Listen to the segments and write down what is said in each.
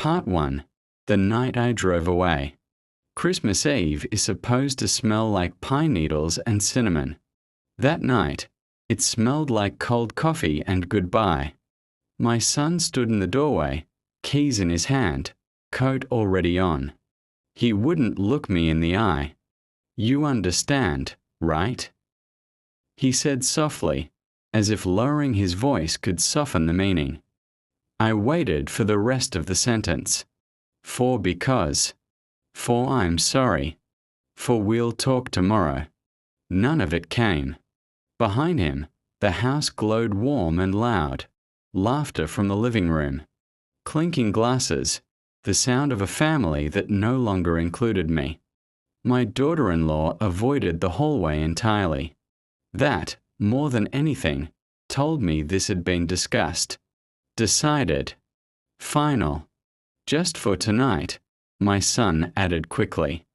Part 1. The night I drove away. Christmas Eve is supposed to smell like pine needles and cinnamon. That night, it smelled like cold coffee and goodbye. My son stood in the doorway, keys in his hand, coat already on. He wouldn't look me in the eye. "You understand, right?" He said softly, as if lowering his voice could soften the meaning. I waited for the rest of the sentence. Because. For I'm sorry. For we'll talk tomorrow. None of it came. Behind him, the house glowed warm and loud. Laughter from the living room. Clinking glasses. The sound of a family that no longer included me. My daughter-in-law avoided the hallway entirely. That, more than anything, told me this had been discussed. Decided. Final. Just for tonight, my son added quickly.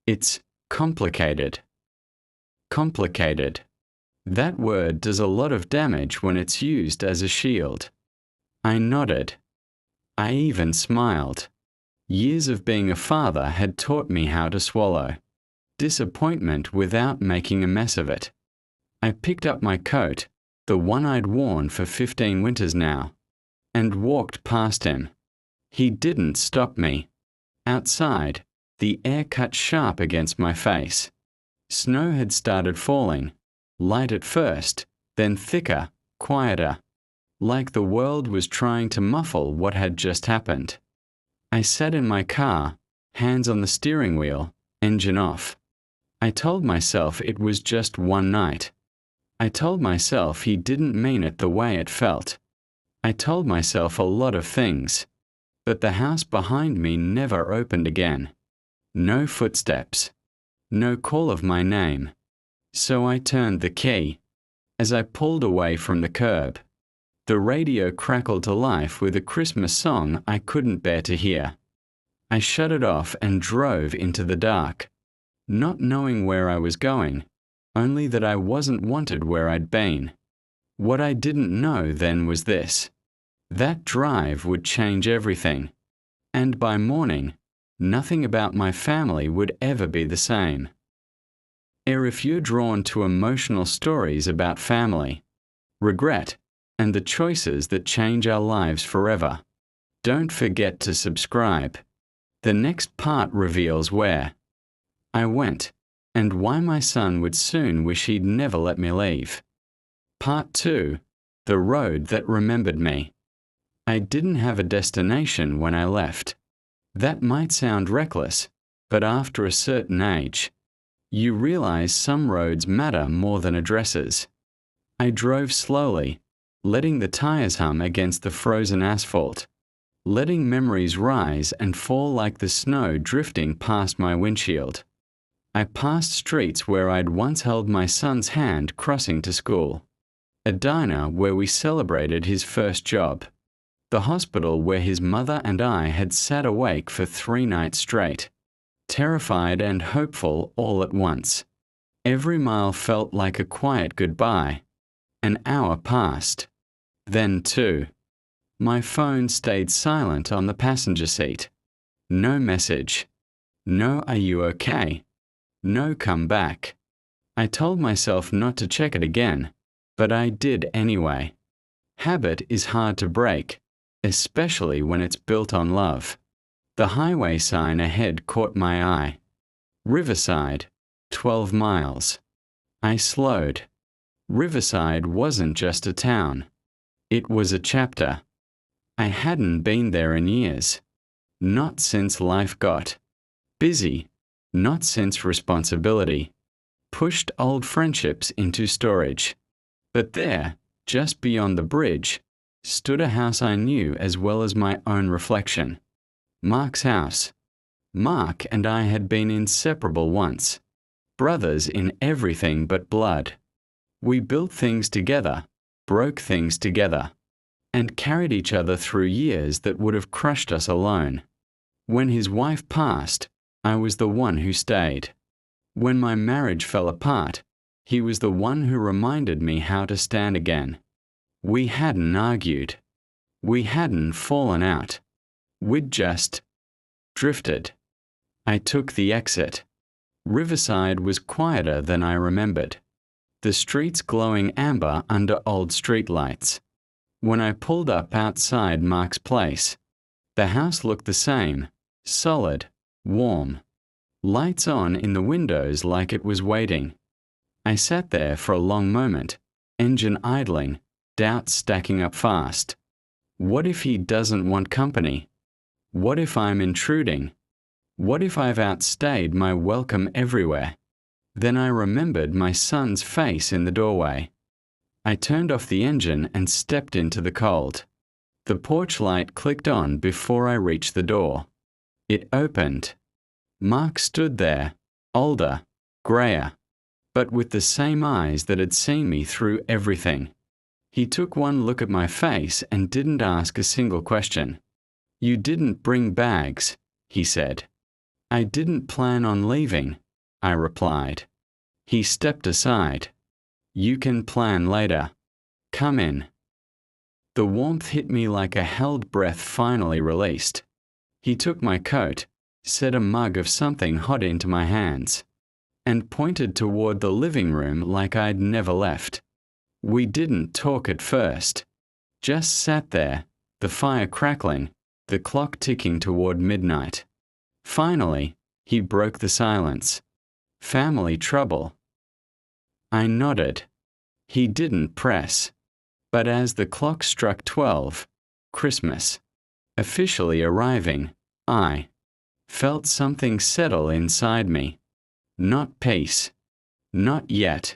It's complicated. Complicated. That word does a lot of damage when it's used as a shield. I nodded. I even smiled. Years of being a father had taught me how to swallow disappointment without making a mess of it. I picked up my coat, the one I'd worn for 15 winters now, and walked past him. He didn't stop me. Outside, the air cut sharp against my face. Snow had started falling, light at first, then thicker, quieter, like the world was trying to muffle what had just happened. I sat in my car, hands on the steering wheel, engine off. I told myself it was just one night. I told myself he didn't mean it the way it felt. I told myself a lot of things. But the house behind me never opened again. No footsteps. No call of my name. So I turned the key. As I pulled away from the curb, the radio crackled to life with a Christmas song I couldn't bear to hear. I shut it off and drove into the dark, not knowing where I was going, only that I wasn't wanted where I'd been. What I didn't know then was this. That drive would change everything, and by morning, nothing about my family would ever be the same. If you're drawn to emotional stories about family, regret, and the choices that change our lives forever, don't forget to subscribe. The next part reveals where I went, and why my son would soon wish he'd never let me leave. Part 2. The road that remembered me. I didn't have a destination when I left. That might sound reckless, but after a certain age, you realize some roads matter more than addresses. I drove slowly, letting the tires hum against the frozen asphalt, letting memories rise and fall like the snow drifting past my windshield. I passed streets where I'd once held my son's hand crossing to school, a diner where we celebrated his first job, the hospital where his mother and I had sat awake for 3 nights straight, terrified and hopeful all at once. Every mile felt like a quiet goodbye. An hour passed. Then 2. My phone stayed silent on the passenger seat. No message. No "Are you okay?" No "Come back." I told myself not to check it again, but I did anyway. Habit is hard to break, especially when it's built on love. The highway sign ahead caught my eye. Riverside, 12 miles. I slowed. Riverside wasn't just a town. It was a chapter. I hadn't been there in years. Not since life got busy. Not since responsibility pushed old friendships into storage. But there, just beyond the bridge, stood a house I knew as well as my own reflection. Mark's house. Mark and I had been inseparable once, brothers in everything but blood. We built things together, broke things together, and carried each other through years that would have crushed us alone. When his wife passed, I was the one who stayed. When my marriage fell apart, he was the one who reminded me how to stand again. We hadn't argued. We hadn't fallen out. We'd just drifted. I took the exit. Riverside was quieter than I remembered. The streets glowing amber under old streetlights. When I pulled up outside Mark's place, the house looked the same, solid, warm. Lights on in the windows like it was waiting. I sat there for a long moment, engine idling, doubts stacking up fast. What if he doesn't want company? What if I'm intruding? What if I've outstayed my welcome everywhere? Then I remembered my son's face in the doorway. I turned off the engine and stepped into the cold. The porch light clicked on before I reached the door. It opened. Mark stood there, older, grayer, but with the same eyes that had seen me through everything. He took one look at my face and didn't ask a single question. "You didn't bring bags," he said. "I didn't plan on leaving," I replied. He stepped aside. "You can plan later. Come in." The warmth hit me like a held breath finally released. He took my coat, set a mug of something hot into my hands, and pointed toward the living room like I'd never left. We didn't talk at first, just sat there, the fire crackling, the clock ticking toward midnight. Finally, he broke the silence. "Family trouble." I nodded. He didn't press. But as the clock struck 12, Christmas, officially arriving, I felt something settle inside me. Not peace, not yet,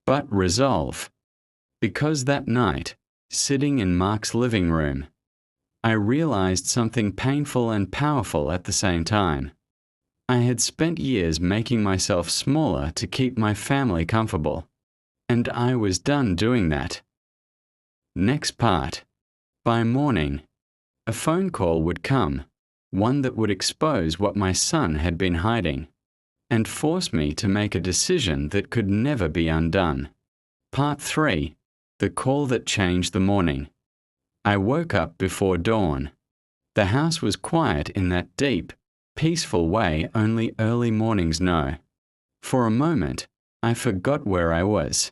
but resolve. Because that night, sitting in Mark's living room, I realized something painful and powerful at the same time. I had spent years making myself smaller to keep my family comfortable, and I was done doing that. Next part. By morning, a phone call would come, one that would expose what my son had been hiding, and force me to make a decision that could never be undone. Part 3. The call that changed the morning. I woke up before dawn. The house was quiet in that deep, peaceful way only early mornings know. For a moment, I forgot where I was.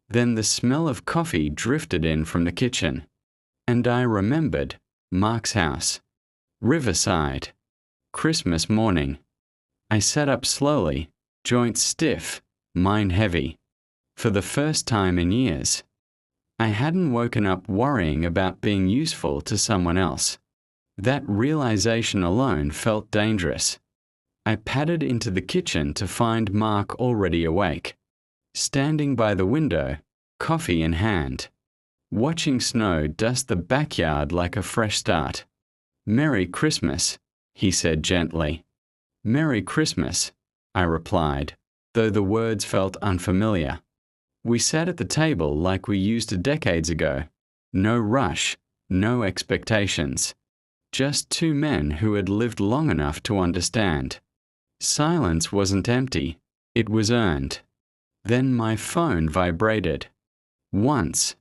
Then the smell of coffee drifted in from the kitchen, and I remembered Mark's house. Riverside. Christmas morning. I sat up slowly, joints stiff, mind heavy. For the first time in years, I hadn't woken up worrying about being useful to someone else. That realization alone felt dangerous. I padded into the kitchen to find Mark already awake, standing by the window, coffee in hand, watching snow dust the backyard like a fresh start. "Merry Christmas," he said gently. "Merry Christmas," I replied, though the words felt unfamiliar. We sat at the table like we used to decades ago. No rush, no expectations. Just two men who had lived long enough to understand. Silence wasn't empty, it was earned. Then my phone vibrated. Once.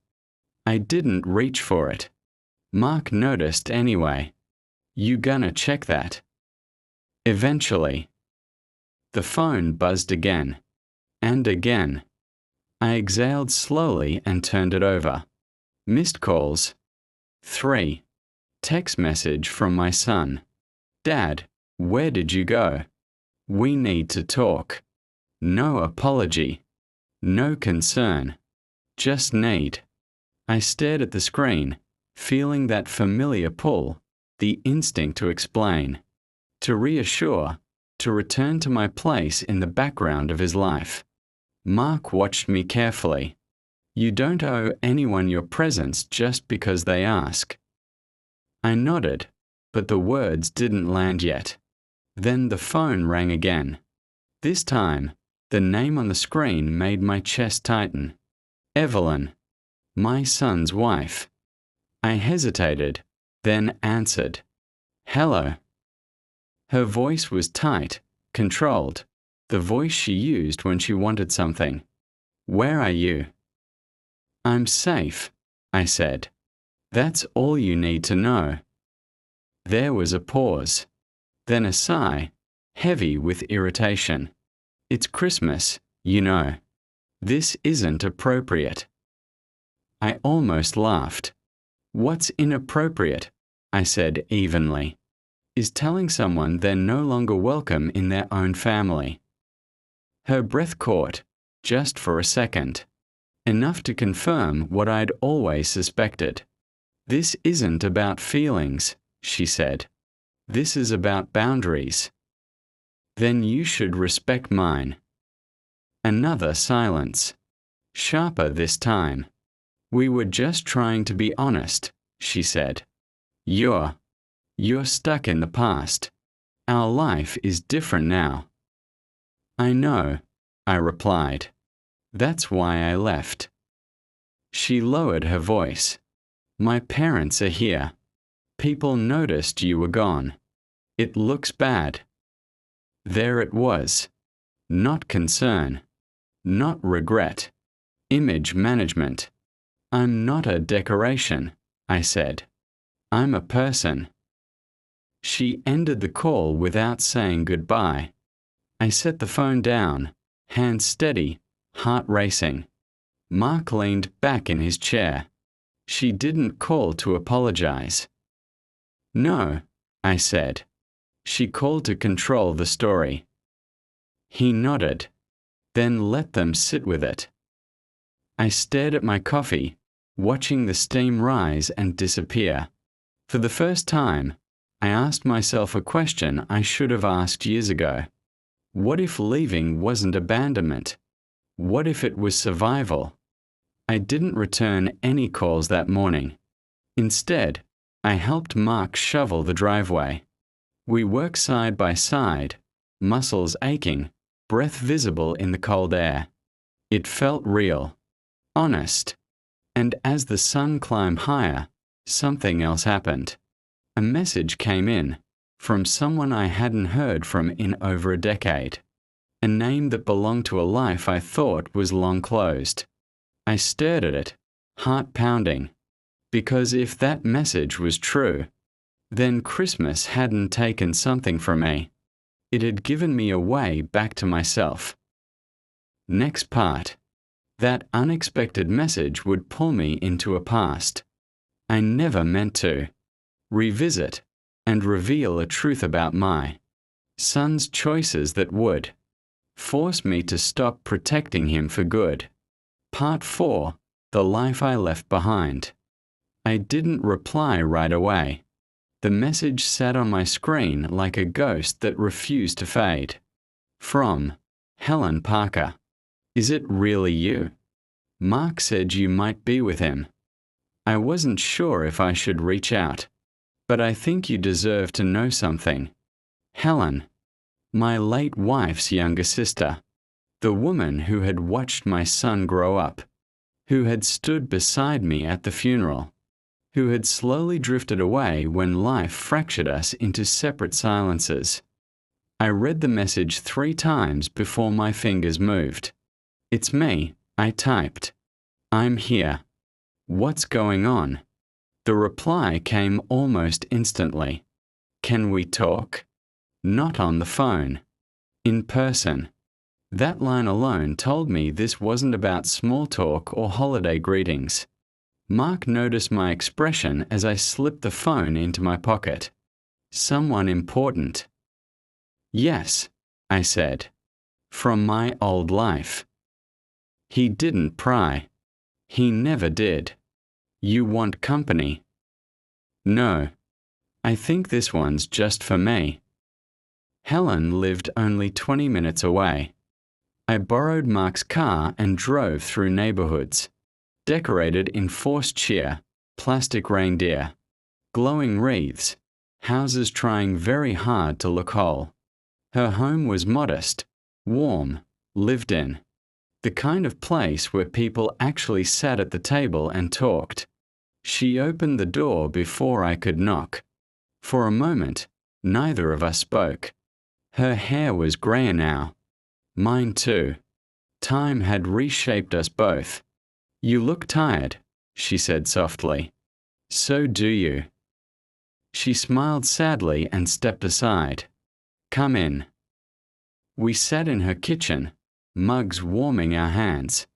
I didn't reach for it. Mark noticed anyway. "You gonna check that?" Eventually. The phone buzzed again. And again. I exhaled slowly and turned it over. Missed calls. 3. Text message from my son. "Dad, where did you go? We need to talk." No apology. No concern. Just need. I stared at the screen, feeling that familiar pull, the instinct to explain, to reassure, to return to my place in the background of his life. Mark watched me carefully. "You don't owe anyone your presence just because they ask." I nodded, but the words didn't land yet. Then the phone rang again. This time, the name on the screen made my chest tighten. Evelyn, my son's wife. I hesitated, then answered. "Hello." Her voice was tight, controlled, the voice she used when she wanted something. "Where are you?" "I'm safe," I said. "That's all you need to know." There was a pause. Then a sigh, heavy with irritation. It's Christmas, you know. This isn't appropriate. I almost laughed. What's inappropriate? I said evenly. Is telling someone they're no longer welcome in their own family. Her breath caught, just for a second. Enough to confirm what I'd always suspected. This isn't about feelings, she said. This is about boundaries. Then you should respect mine. Another silence. Sharper this time. We were just trying to be honest, she said. You're stuck in the past. Our life is different now. I know, I replied. That's why I left. She lowered her voice. My parents are here. People noticed you were gone. It looks bad. There it was. Not concern. Not regret. Image management. I'm not a decoration, I said. I'm a person. She ended the call without saying goodbye. I set the phone down, hands steady, heart racing. Mark leaned back in his chair. She didn't call to apologize. No, I said. She called to control the story. He nodded. Then let them sit with it. I stared at my coffee, watching the steam rise and disappear. For the first time, I asked myself a question I should have asked years ago. What if leaving wasn't abandonment? What if it was survival? I didn't return any calls that morning. Instead, I helped Mark shovel the driveway. We worked side by side, muscles aching, breath visible in the cold air. It felt real, honest. And as the sun climbed higher, something else happened. A message came in, from someone I hadn't heard from in over a decade. A name that belonged to a life I thought was long closed. I stared at it, heart pounding, because if that message was true, then Christmas hadn't taken something from me. It had given me a way back to myself. Next part. That unexpected message would pull me into a past I never meant to. Revisit and reveal a truth about my son's choices that would force me to stop protecting him for good. Part 4. The life I left behind. I didn't reply right away. The message sat on my screen like a ghost that refused to fade. From Helen Parker. Is it really you? Mark said you might be with him. I wasn't sure if I should reach out, but I think you deserve to know something. Helen, my late wife's younger sister, the woman who had watched my son grow up, who had stood beside me at the funeral, who had slowly drifted away when life fractured us into separate silences. I read the message 3 times before my fingers moved. It's me, I typed. I'm here. What's going on? The reply came almost instantly. Can we talk? Not on the phone. In person. That line alone told me this wasn't about small talk or holiday greetings. Mark noticed my expression as I slipped the phone into my pocket. Someone important. Yes, I said. From my old life. He didn't pry. He never did. You want company? No. I think this one's just for me. Helen lived only 20 minutes away. I borrowed Mark's car and drove through neighborhoods, decorated in forced cheer, plastic reindeer, glowing wreaths, houses trying very hard to look whole. Her home was modest, warm, lived in. The kind of place where people actually sat at the table and talked. She opened the door before I could knock. For a moment, neither of us spoke. Her hair was grayer now. Mine too. Time had reshaped us both. You look tired, she said softly. So do you. She smiled sadly and stepped aside. "Come in." We sat in her kitchen, mugs warming our hands.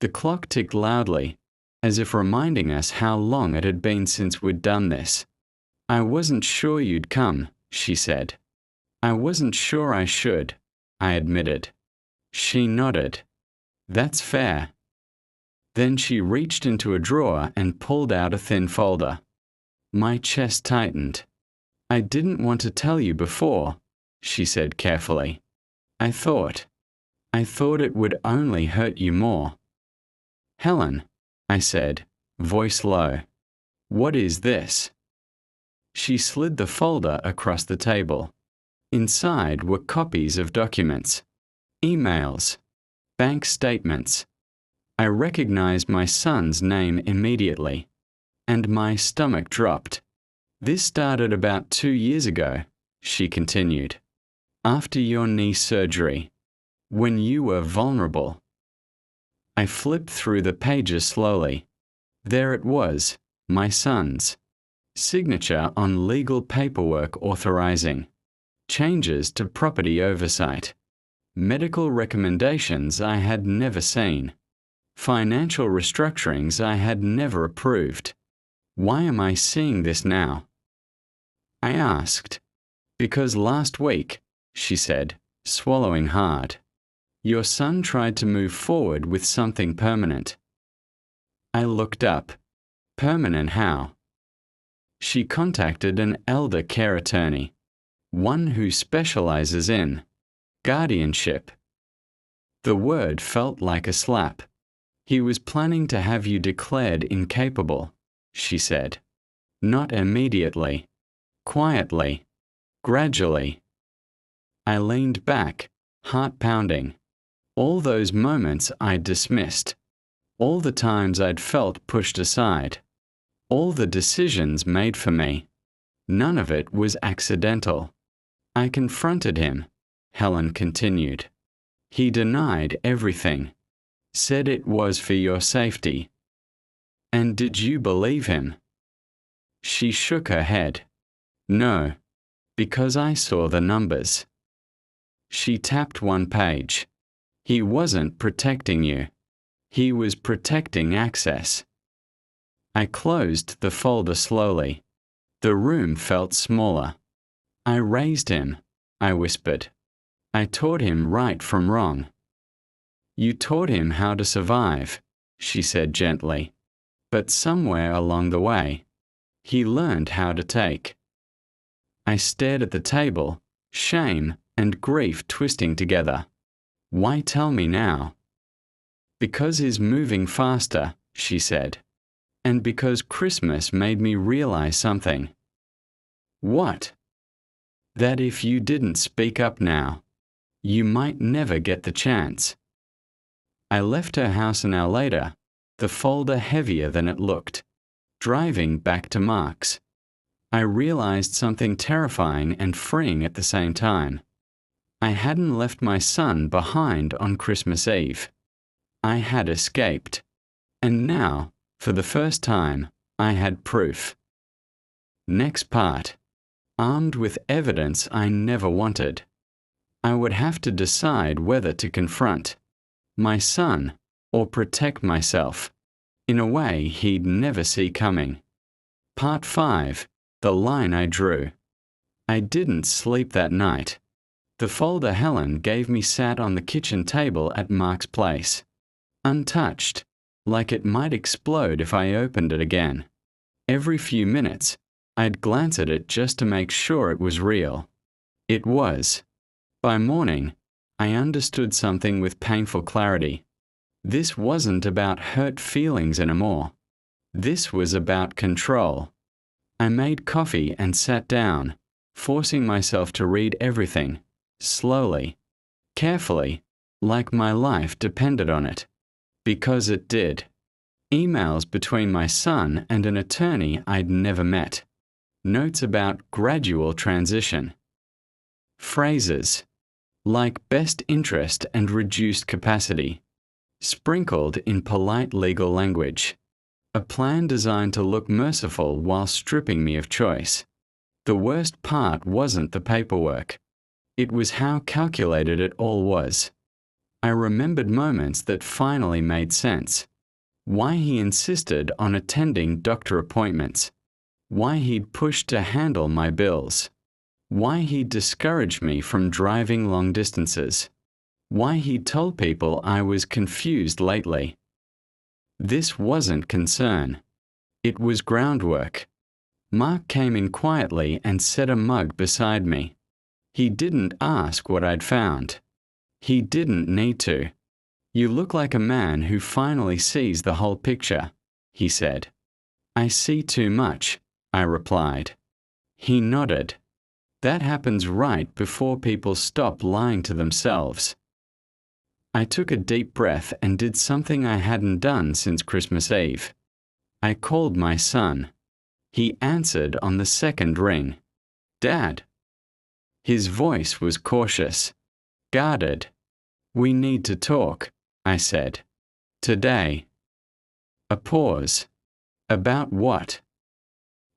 The clock ticked loudly, as if reminding us how long it had been since we'd done this. "I wasn't sure you'd come," she said. "I wasn't sure I should," I admitted. She nodded. "That's fair." Then she reached into a drawer and pulled out a thin folder. My chest tightened. "I didn't want to tell you before," she said carefully. I thought it would only hurt you more." "Helen," I said, voice low, "what is this?" She slid the folder across the table. Inside were copies of documents, emails, bank statements. I recognized my son's name immediately, and my stomach dropped. "This started about 2 years ago," she continued, "after your knee surgery, when you were vulnerable." I flipped through the pages slowly. There it was, my son's signature on legal paperwork authorizing changes to property oversight, medical recommendations I had never seen, financial restructurings I had never approved. Why am I seeing this now? I asked. "Because last week," she said, swallowing hard, "your son tried to move forward with something permanent." I looked up. "Permanent how?" She contacted an elder care attorney, one who specializes in guardianship. The word felt like a slap. "He was planning to have you declared incapable," she said. "Not immediately. Quietly. Gradually." I leaned back, heart pounding. All those moments I'd dismissed. All the times I'd felt pushed aside. All the decisions made for me. None of it was accidental. I confronted him, Helen continued. He denied everything. Said it was for your safety. "And did you believe him?" She shook her head. "No, because I saw the numbers." She tapped one page. "He wasn't protecting you. He was protecting access." I closed the folder slowly. The room felt smaller. "I raised him," I whispered. "I taught him right from wrong." "You taught him how to survive," she said gently. "But somewhere along the way, he learned how to take." I stared at the table, shame and grief twisting together. "Why tell me now?" "Because he's moving faster," she said. "And because Christmas made me realize something." "What?" "That if you didn't speak up now, you might never get the chance." I left her house an hour later, the folder heavier than it looked. Driving back to Mark's, I realized something terrifying and freeing at the same time. I hadn't left my son behind on Christmas Eve. I had escaped. And now, for the first time, I had proof. Next part. Armed with evidence I never wanted, I would have to decide whether to confront my son or protect myself in a way he'd never see coming. Part 5. The line I drew. I didn't sleep that night. The folder Helen gave me sat on the kitchen table at Mark's place, untouched, like it might explode if I opened it again. Every few minutes, I'd glance at it just to make sure it was real. It was. By morning, I understood something with painful clarity. This wasn't about hurt feelings anymore. This was about control. I made coffee and sat down, forcing myself to read everything, slowly, carefully, like my life depended on it. Because it did. Emails between my son and an attorney I'd never met. Notes about gradual transition. Phrases like best interest and reduced capacity, sprinkled in polite legal language. A plan designed to look merciful while stripping me of choice. The worst part wasn't the paperwork. It was how calculated it all was. I remembered moments that finally made sense. Why he insisted on attending doctor appointments. Why he'd pushed to handle my bills. Why he discouraged me from driving long distances. Why he told people I was confused lately. This wasn't concern. It was groundwork. Mark came in quietly and set a mug beside me. He didn't ask what I'd found. He didn't need to. "You look like a man who finally sees the whole picture," he said. "I see too much," I replied. He nodded. That happens right before people stop lying to themselves. I took a deep breath and did something I hadn't done since Christmas Eve. I called my son. He answered on the second ring. "Dad." His voice was cautious, guarded. "We need to talk," I said. "Today." A pause. "About what?"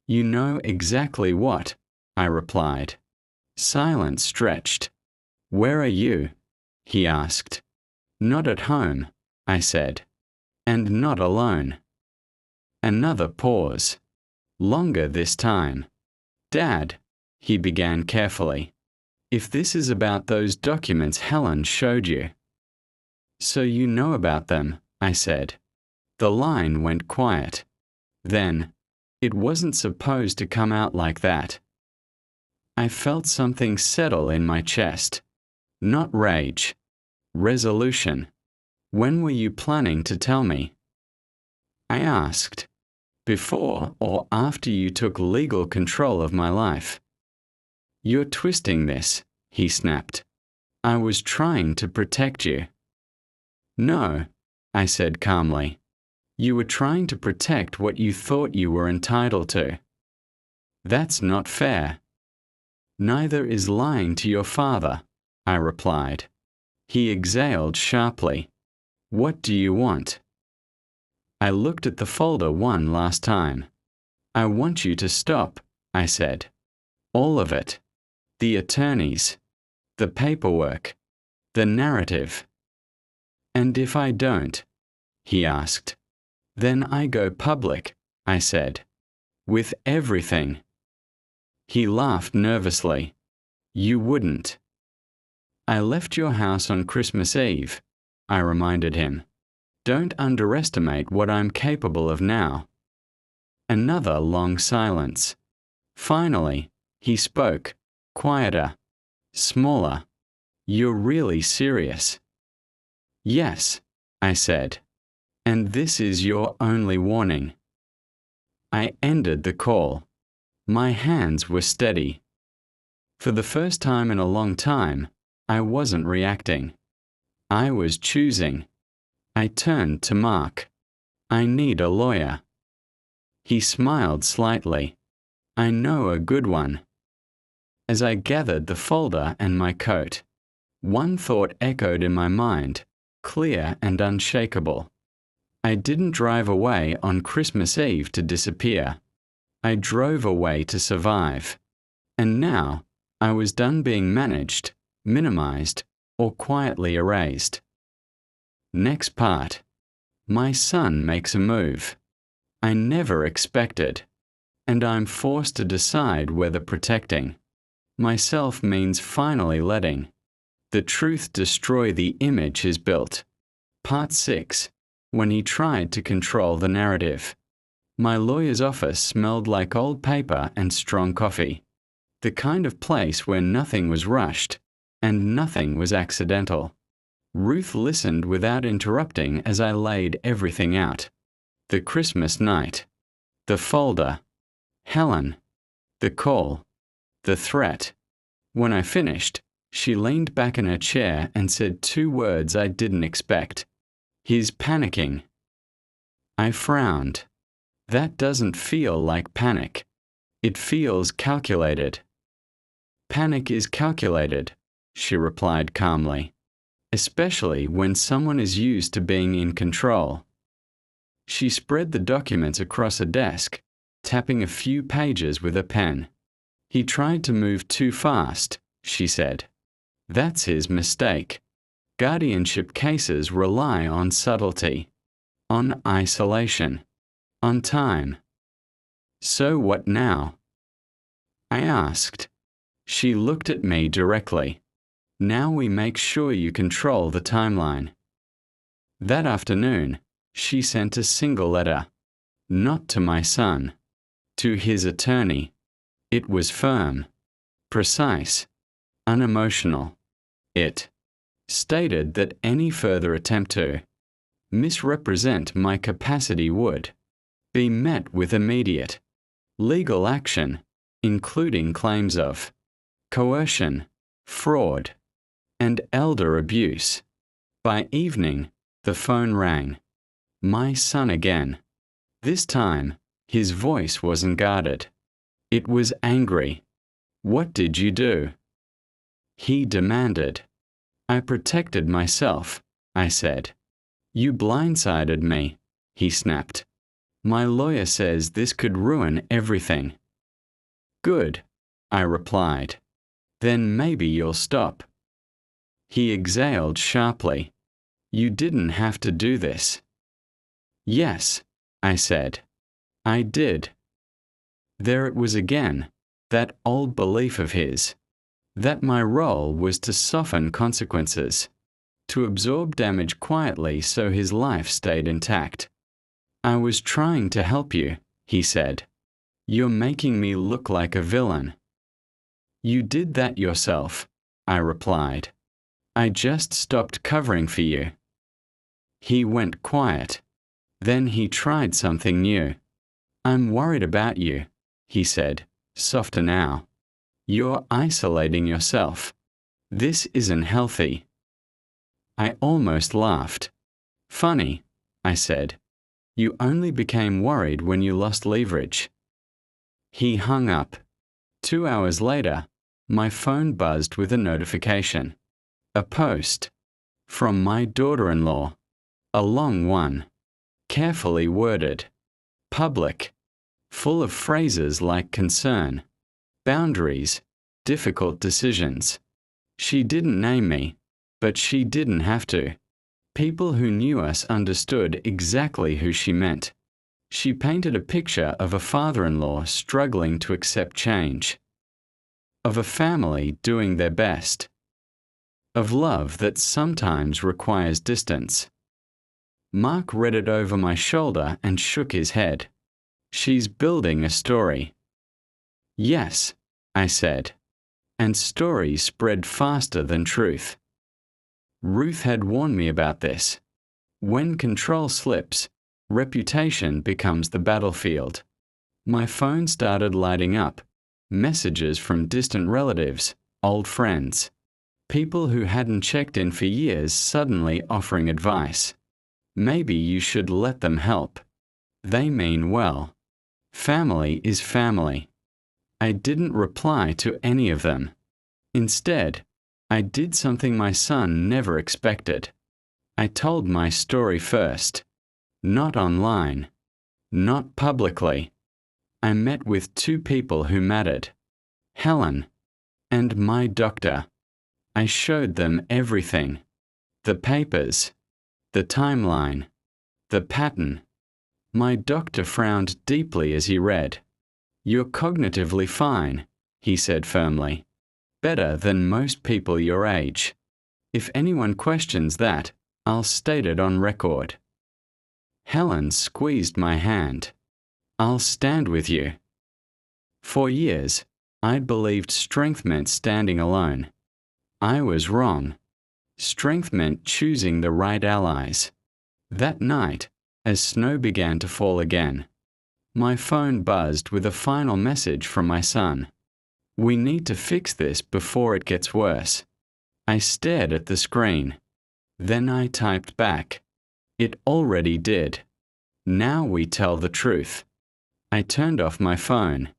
"You know exactly what," I replied. Silence stretched. "Where are you?" he asked. "Not at home," I said. "And not alone." Another pause. Longer this time. "Dad," he began carefully, "if this is about those documents Helen showed you." "So you know about them," I said. The line went quiet. Then, "It wasn't supposed to come out like that." I felt something settle in my chest. Not rage. Resolution. "When were you planning to tell me?" I asked. "Before or after you took legal control of my life?" "You're twisting this," he snapped. "I was trying to protect you." "No," I said calmly. "You were trying to protect what you thought you were entitled to." "That's not fair." "Neither is lying to your father," I replied. He exhaled sharply. "What do you want?" I looked at the folder one last time. "I want you to stop," I said. "All of it. The attorneys. The paperwork. The narrative." "And if I don't?" he asked. "Then I go public," I said. "With everything." He laughed nervously. "You wouldn't." "I left your house on Christmas Eve," I reminded him. "Don't underestimate what I'm capable of now." Another long silence. Finally, he spoke, quieter, smaller. "You're really serious?" "Yes," I said. "And this is your only warning." I ended the call. My hands were steady. For the first time in a long time, I wasn't reacting. I was choosing. I turned to Mark. "I need a lawyer." He smiled slightly. "I know a good one." As I gathered the folder and my coat, one thought echoed in my mind, clear and unshakable. I didn't drive away on Christmas Eve to disappear. I drove away to survive. And now, I was done being managed, minimized, or quietly erased. Next part. My son makes a move. I never expected. And I'm forced to decide whether protecting myself means finally letting the truth destroy the image he's built. Part 6. When he tried to control the narrative. My lawyer's office smelled like old paper and strong coffee. The kind of place where nothing was rushed and nothing was accidental. Ruth listened without interrupting as I laid everything out. The Christmas night. The folder. Helen. The call. The threat. When I finished, she leaned back in her chair and said two words I didn't expect. "He's panicking." I frowned. That doesn't feel like panic. It feels calculated. "Panic is calculated," she replied calmly, "especially when someone is used to being in control." She spread the documents across a desk, tapping a few pages with a pen. He tried to move too fast, she said. That's his mistake. Guardianship cases rely on subtlety, on isolation, on time. So what now? I asked. She looked at me directly. Now we make sure you control the timeline. That afternoon, she sent a single letter. Not to my son. To his attorney. It was firm, precise, unemotional. It stated that any further attempt to misrepresent my capacity would be met with immediate legal action, including claims of coercion, fraud, and elder abuse. By evening, the phone rang. My son again. This time, his voice wasn't guarded. It was angry. What did you do? He demanded. I protected myself, I said. You blindsided me, he snapped. My lawyer says this could ruin everything. Good, I replied. Then maybe you'll stop. He exhaled sharply. You didn't have to do this. Yes, I said. I did. There it was again, that old belief of his, that my role was to soften consequences, to absorb damage quietly so his life stayed intact. I was trying to help you, he said. You're making me look like a villain. You did that yourself, I replied. I just stopped covering for you. He went quiet. Then he tried something new. I'm worried about you, he said, softer now. You're isolating yourself. This isn't healthy. I almost laughed. Funny, I said. You only became worried when you lost leverage. He hung up. 2 hours later, my phone buzzed with a notification. A post. From my daughter-in-law. A long one. Carefully worded. Public. Full of phrases like concern, boundaries, difficult decisions. She didn't name me, but she didn't have to. People who knew us understood exactly who she meant. She painted a picture of a father-in-law struggling to accept change, of a family doing their best, of love that sometimes requires distance. Mark read it over my shoulder and shook his head. She's building a story. Yes, I said. And stories spread faster than truth. Ruth had warned me about this. When control slips, reputation becomes the battlefield. My phone started lighting up. Messages from distant relatives, old friends. People who hadn't checked in for years suddenly offering advice. Maybe you should let them help. They mean well. Family is family. I didn't reply to any of them. Instead, I did something my son never expected. I told my story first. Not online. Not publicly. I met with 2 people who mattered. Helen and my doctor. I showed them everything. The papers. The timeline. The pattern. My doctor frowned deeply as he read. You're cognitively fine, he said firmly. Better than most people your age. If anyone questions that, I'll state it on record. Helen squeezed my hand. I'll stand with you. For years, I'd believed strength meant standing alone. I was wrong. Strength meant choosing the right allies. That night, as snow began to fall again, my phone buzzed with a final message from my son. We need to fix this before it gets worse. I stared at the screen. Then I typed back. It already did. Now we tell the truth. I turned off my phone.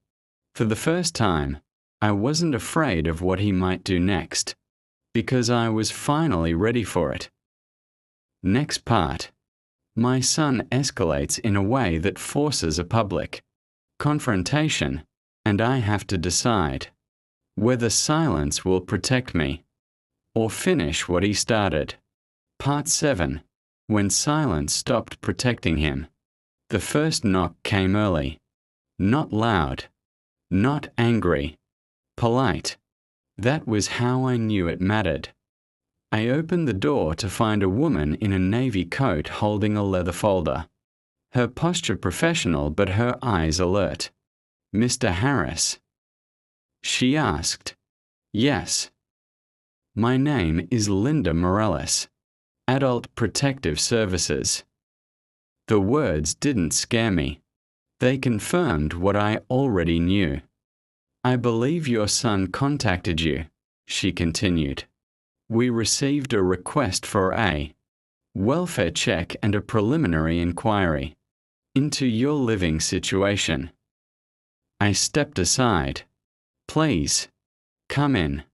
For the first time, I wasn't afraid of what he might do next, because I was finally ready for it. Next part. My son escalates in a way that forces a public confrontation and I have to decide whether silence will protect me or finish what he started. Part 7. When silence stopped protecting him. The first knock came early. Not loud. Not angry. Polite. That was how I knew it mattered. I opened the door to find a woman in a navy coat holding a leather folder. Her posture professional but her eyes alert. "Mr. Harris?" She asked. "Yes." "My name is Linda Morales, Adult Protective Services." The words didn't scare me. They confirmed what I already knew. "I believe your son contacted you," she continued. "We received a request for a welfare check and a preliminary inquiry into your living situation." I stepped aside. "Please, come in."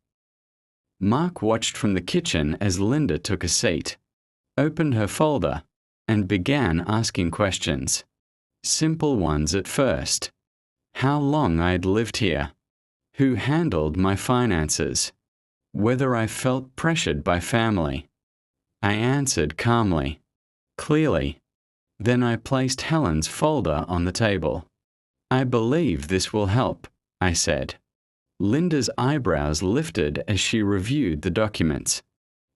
Mark watched from the kitchen as Linda took a seat, opened her folder, and began asking questions. Simple ones at first. How long I'd lived here, who handled my finances, whether I felt pressured by family. I answered calmly, clearly. Then I placed Helen's folder on the table. "I believe this will help," I said. Linda's eyebrows lifted as she reviewed the documents.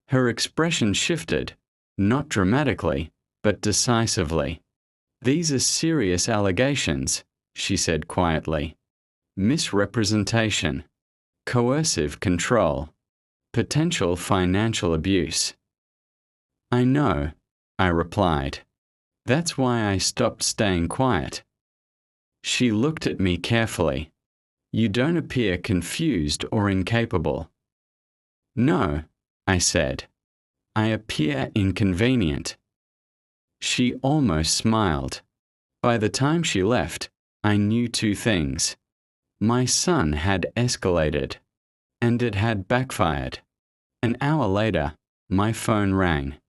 Her expression shifted, not dramatically, but decisively. "These are serious allegations," she said quietly. "Misrepresentation, coercive control, potential financial abuse." "I know," I replied. "That's why I stopped staying quiet." She looked at me carefully. "You don't appear confused or incapable." "No," I said. "I appear inconvenient." She almost smiled. By the time she left, I knew two things. My son had escalated, and it had backfired. An hour later, my phone rang.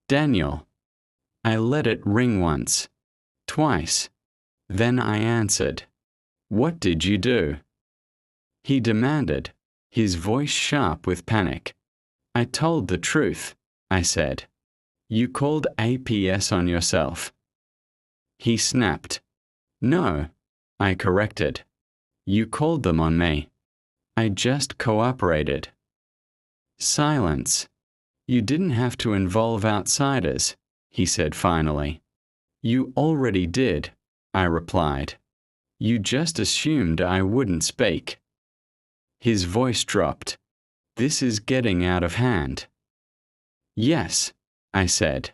"Daniel." I let it ring once, twice. Then I answered. "What did you do?" He demanded, his voice sharp with panic. "I told the truth," I said. "You called APS on yourself." He snapped. "No," I corrected. "You called them on me. I just cooperated." Silence. "You didn't have to involve outsiders," he said finally. "You already did," I replied. "You just assumed I wouldn't speak." His voice dropped. "This is getting out of hand." "Yes," I said,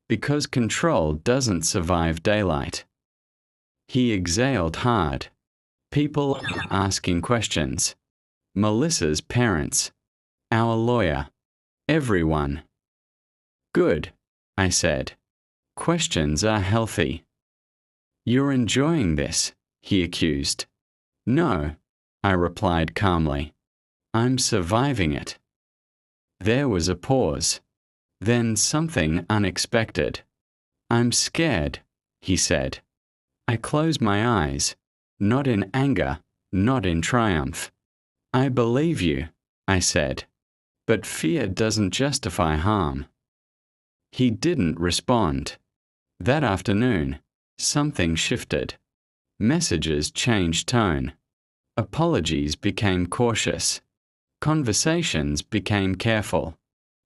"because control doesn't survive daylight." He exhaled hard. "People are asking questions. Melissa's parents, our lawyer, everyone." "Good," I said. "Questions are healthy." "You're enjoying this," he accused. "No," I replied calmly. "I'm surviving it." There was a pause. Then something unexpected. "I'm scared," he said. I closed my eyes, not in anger, not in triumph. "I believe you," I said, "but fear doesn't justify harm." He didn't respond. That afternoon, something shifted. Messages changed tone. Apologies became cautious. Conversations became careful.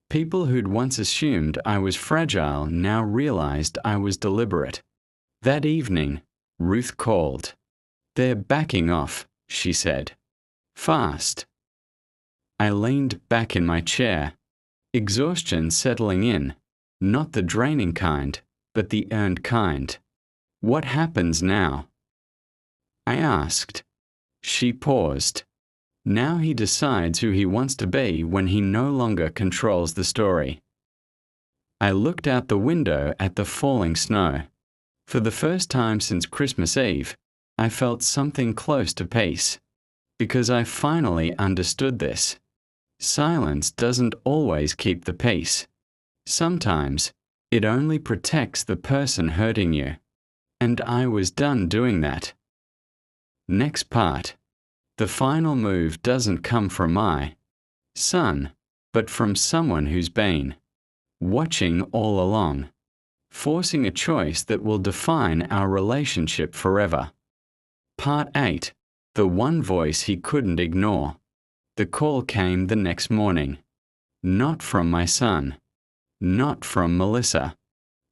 People who'd once assumed I was fragile now realized I was deliberate. That evening, Ruth called. "They're backing off," she said. "Fast." I leaned back in my chair, exhaustion settling in, not the draining kind, but the earned kind. "What happens now?" I asked. She paused. "Now he decides who he wants to be when he no longer controls the story." I looked out the window at the falling snow. For the first time since Christmas Eve, I felt something close to peace, because I finally understood this. Silence doesn't always keep the peace. Sometimes, it only protects the person hurting you. And I was done doing that. Next part. The final move doesn't come from my son, but from someone who's been watching all along, forcing a choice that will define our relationship forever. Part 8. The one voice he couldn't ignore. The call came the next morning. Not from my son. Not from Melissa.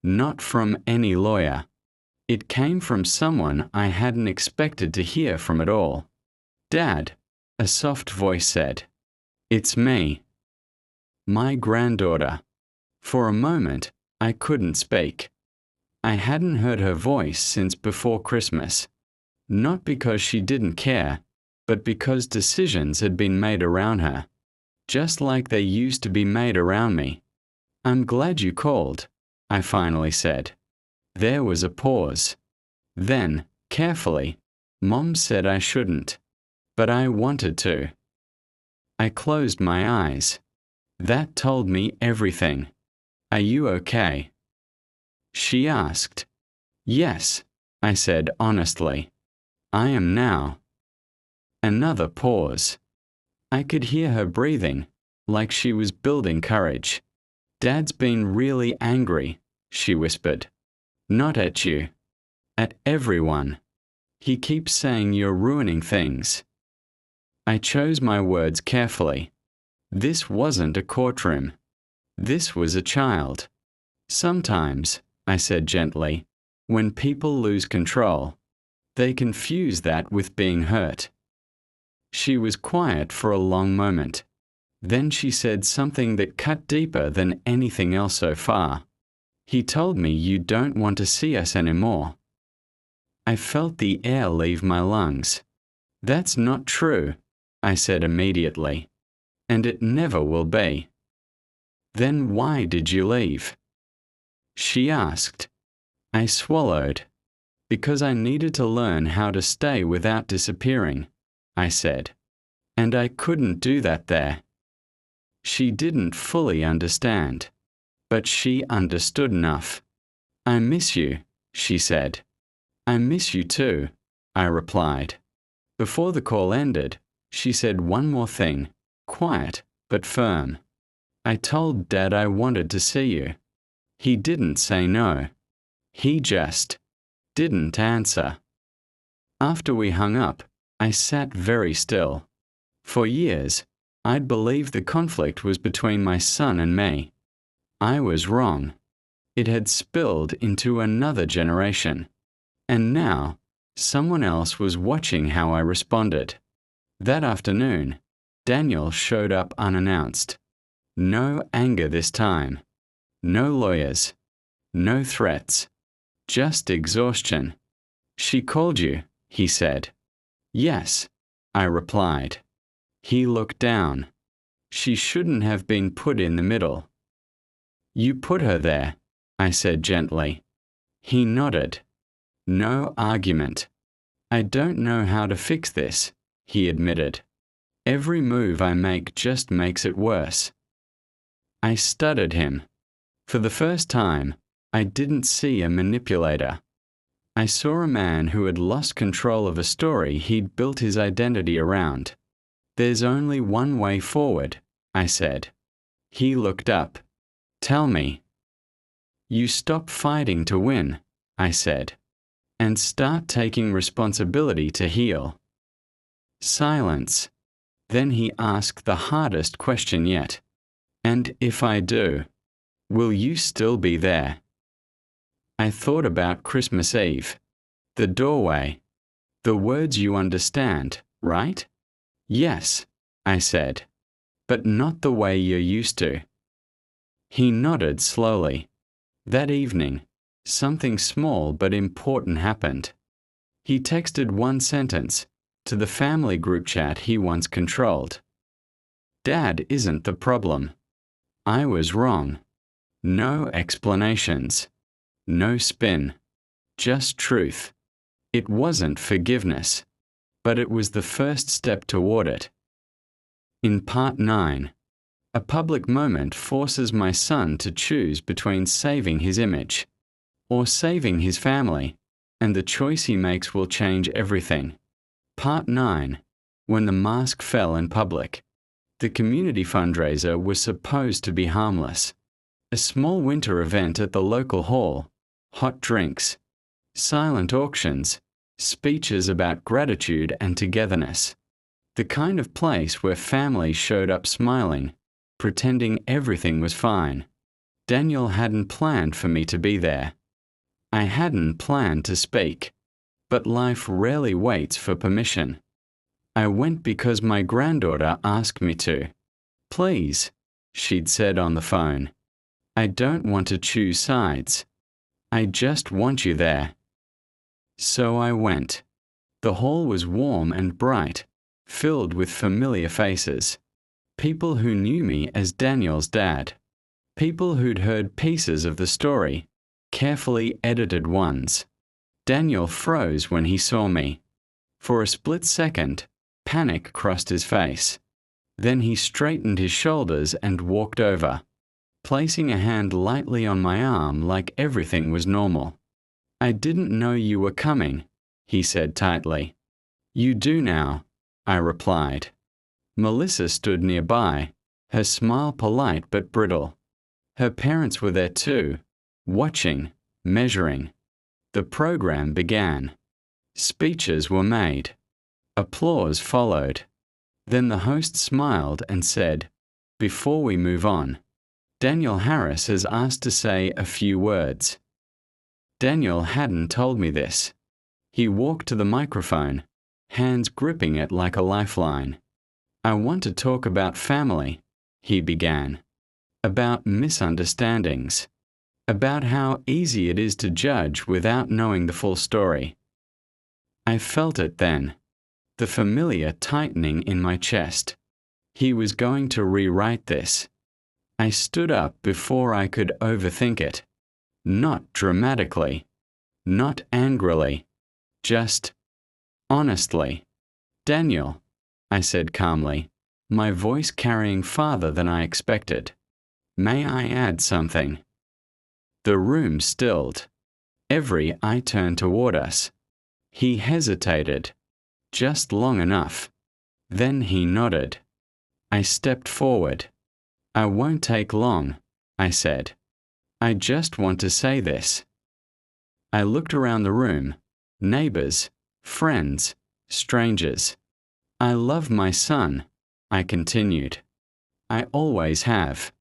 Not from any lawyer. It came from someone I hadn't expected to hear from at all. "Dad," a soft voice said. "It's me." My granddaughter. For a moment, I couldn't speak. I hadn't heard her voice since before Christmas. Not because she didn't care, but because decisions had been made around her, just like they used to be made around me. "I'm glad you called," I finally said. There was a pause. Then, carefully, Mom said I shouldn't, but I wanted to. I closed my eyes. That told me everything. "Are you okay?" She asked. "Yes," I said honestly. "I am now." Another pause. I could hear her breathing, like she was building courage. "Dad's been really angry," she whispered. "Not at you. At everyone. He keeps saying you're ruining things." I chose my words carefully. This wasn't a courtroom. This was a child. "Sometimes," I said gently, "when people lose control, they confuse that with being hurt." She was quiet for a long moment. Then she said something that cut deeper than anything else so far. "He told me you don't want to see us anymore." I felt the air leave my lungs. "That's not true," I said immediately. "And it never will be." "Then why did you leave?" she asked. I swallowed. "Because I needed to learn how to stay without disappearing," I said. "And I couldn't do that there." She didn't fully understand, but she understood enough. "I miss you," she said. "I miss you too," I replied. Before the call ended, she said one more thing, quiet but firm. "I told Dad I wanted to see you. He didn't say no. He just didn't answer." After we hung up, I sat very still. For years, I'd believed the conflict was between my son and me. I was wrong. It had spilled into another generation. And now, someone else was watching how I responded. That afternoon, Daniel showed up unannounced. No anger this time. No lawyers. No threats. Just exhaustion. "She called you," he said. "Yes," I replied. He looked down. "She shouldn't have been put in the middle." "You put her there," I said gently. He nodded. No argument. "I don't know how to fix this," he admitted. "Every move I make just makes it worse." I studied him. For the first time, I didn't see a manipulator. I saw a man who had lost control of a story he'd built his identity around. "There's only one way forward," I said. He looked up. "Tell me." "You stop fighting to win," I said, "and start taking responsibility to heal." Silence. Then he asked the hardest question yet. "And if I do, will you still be there?" I thought about Christmas Eve. The doorway. "The words you understand, right?" "Yes," I said, "but not the way you're used to." He nodded slowly. That evening, something small but important happened. He texted one sentence to the family group chat he once controlled. "Dad isn't the problem. I was wrong." No explanations. No spin. Just truth. It wasn't forgiveness, but it was the first step toward it. In Part 9, a public moment forces my son to choose between saving his image or saving his family, and the choice he makes will change everything. Part 9. when the mask fell in public. The community fundraiser was supposed to be harmless. A small winter event at the local hall, hot drinks, silent auctions, speeches about gratitude and togetherness. The kind of place where families showed up smiling, pretending everything was fine. Daniel hadn't planned for me to be there. I hadn't planned to speak, but life rarely waits for permission. I went because my granddaughter asked me to. "Please," she'd said on the phone. "I don't want to choose sides. I just want you there." So I went. The hall was warm and bright, filled with familiar faces. People who knew me as Daniel's dad. People who'd heard pieces of the story, carefully edited ones. Daniel froze when he saw me. For a split second, panic crossed his face. Then he straightened his shoulders and walked over, placing a hand lightly on my arm like everything was normal. "I didn't know you were coming," he said tightly. "You do now," I replied. Melissa stood nearby, her smile polite but brittle. Her parents were there too, watching, measuring. The program began. Speeches were made. Applause followed. Then the host smiled and said, "Before we move on, Daniel Harris has asked to say a few words." Daniel hadn't told me this. He walked to the microphone, hands gripping it like a lifeline. "I want to talk about family," he began. "About misunderstandings. About how easy it is to judge without knowing the full story." I felt it then. The familiar tightening in my chest. He was going to rewrite this. I stood up before I could overthink it. Not dramatically. Not angrily. Just honestly. "Daniel," I said calmly, my voice carrying farther than I expected. "May I add something?" The room stilled. Every eye turned toward us. He hesitated. Just long enough. Then he nodded. I stepped forward. "I won't take long," I said. "I just want to say this." I looked around the room. Neighbors, friends, strangers. "I love my son," I continued. "I always have.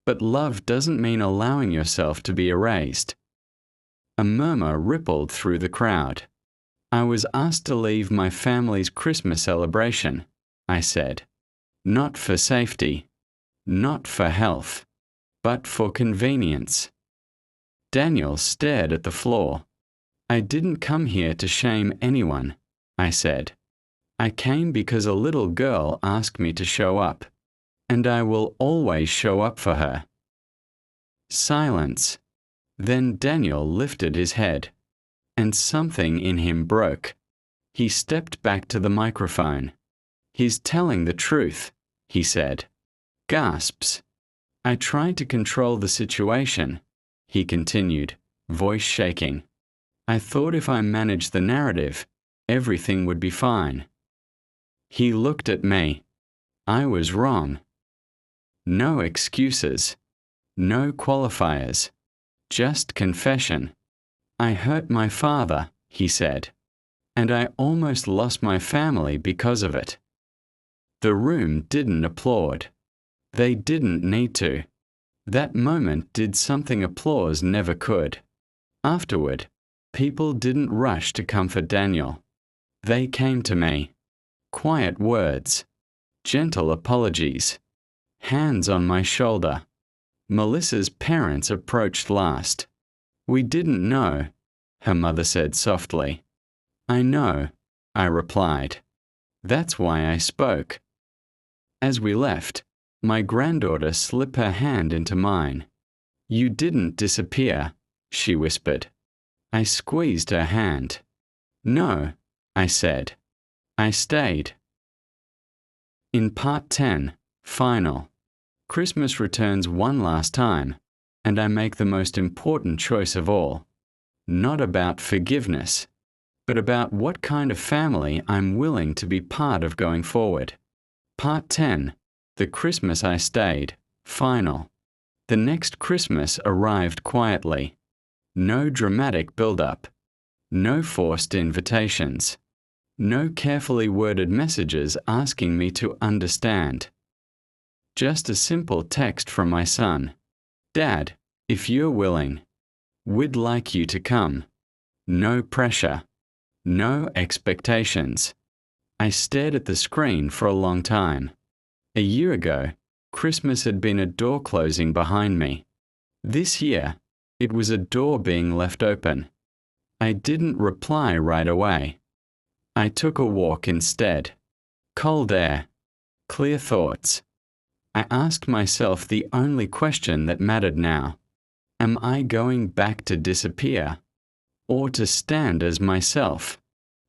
But love doesn't mean allowing yourself to be erased." A murmur rippled through the crowd. "I was asked to leave my family's Christmas celebration," I said. "Not for safety, not for health, but for convenience." Daniel stared at the floor. "I didn't come here to shame anyone," I said. "I came because a little girl asked me to show up, and I will always show up for her." Silence. Then Daniel lifted his head, and something in him broke. He stepped back to the microphone. "He's telling the truth," he said. Gasps. "I tried to control the situation," he continued, voice shaking. "I thought if I managed the narrative, everything would be fine." He looked at me. I was wrong. No excuses. No qualifiers. Just confession. "I hurt my father," he said, "and I almost lost my family because of it." The room didn't applaud. They didn't need to. That moment did something applause never could. Afterward, people didn't rush to comfort Daniel. They came to me. Quiet words. Gentle apologies. Hands on my shoulder. Melissa's parents approached last. "We didn't know," her mother said softly. "I know," I replied. "That's why I spoke." As we left, my granddaughter slipped her hand into mine. "You didn't disappear," she whispered. I squeezed her hand. "No," I said. "I stayed." In Part 10, Final, Christmas returns one last time, and I make the most important choice of all. Not about forgiveness, but about what kind of family I'm willing to be part of going forward. Part 10. The Christmas I Stayed. Final. The next Christmas arrived quietly. No dramatic build-up. No forced invitations. No carefully worded messages asking me to understand. Just a simple text from my son. Dad, if you're willing, we'd like you to come. No pressure. No expectations. I stared at the screen for a long time. A year ago, Christmas had been a door closing behind me. This year, it was a door being left open. I didn't reply right away. I took a walk instead. Cold air. Clear thoughts. I asked myself the only question that mattered now. Am I going back to disappear? Or to stand as myself?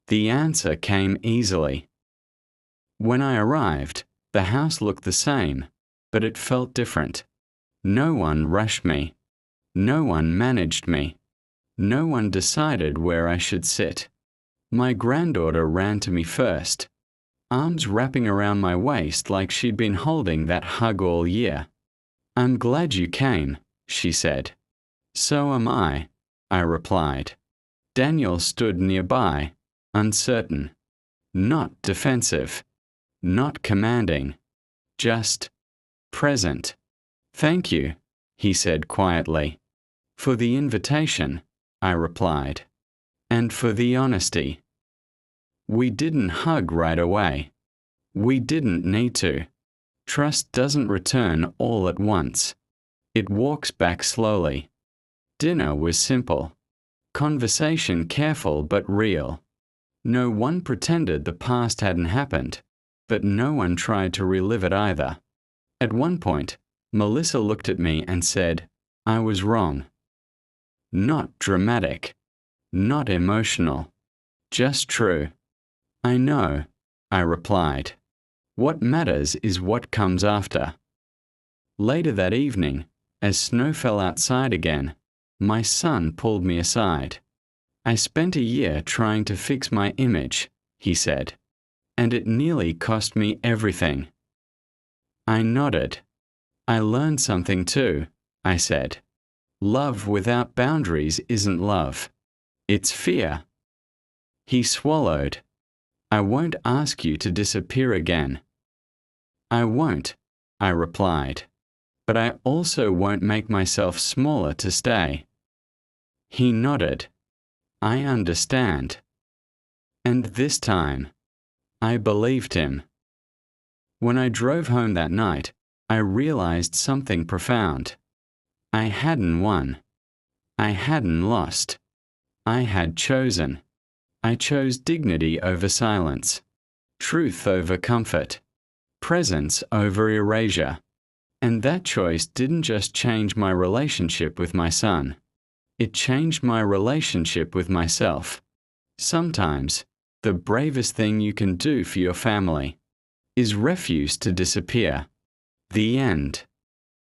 The answer came easily. When I arrived, the house looked the same, but it felt different. No one rushed me. No one managed me. No one decided where I should sit. My granddaughter ran to me first, arms wrapping around my waist like she'd been holding that hug all year. I'm glad you came, she said. So am I replied. Daniel stood nearby, uncertain, not defensive, not commanding, just present. Thank you, he said quietly. For the invitation, I replied, and for the honesty. We didn't hug right away. We didn't need to. Trust doesn't return all at once. It walks back slowly. Dinner was simple. Conversation careful but real. No one pretended the past hadn't happened, but no one tried to relive it either. At one point, Melissa looked at me and said, I was wrong. Not dramatic. Not emotional. Just true. I know, I replied. What matters is what comes after. Later that evening, as snow fell outside again, my son pulled me aside. I spent a year trying to fix my image, he said, and it nearly cost me everything. I nodded. I learned something too, I said. Love without boundaries isn't love. It's fear. He swallowed. I won't ask you to disappear again. I won't, I replied, but I also won't make myself smaller to stay. He nodded. I understand. And this time, I believed him. When I drove home that night, I realized something profound. I hadn't won. I hadn't lost. I had chosen. I chose dignity over silence, truth over comfort, presence over erasure. And that choice didn't just change my relationship with my son. It changed my relationship with myself. Sometimes, the bravest thing you can do for your family is refuse to disappear. The end.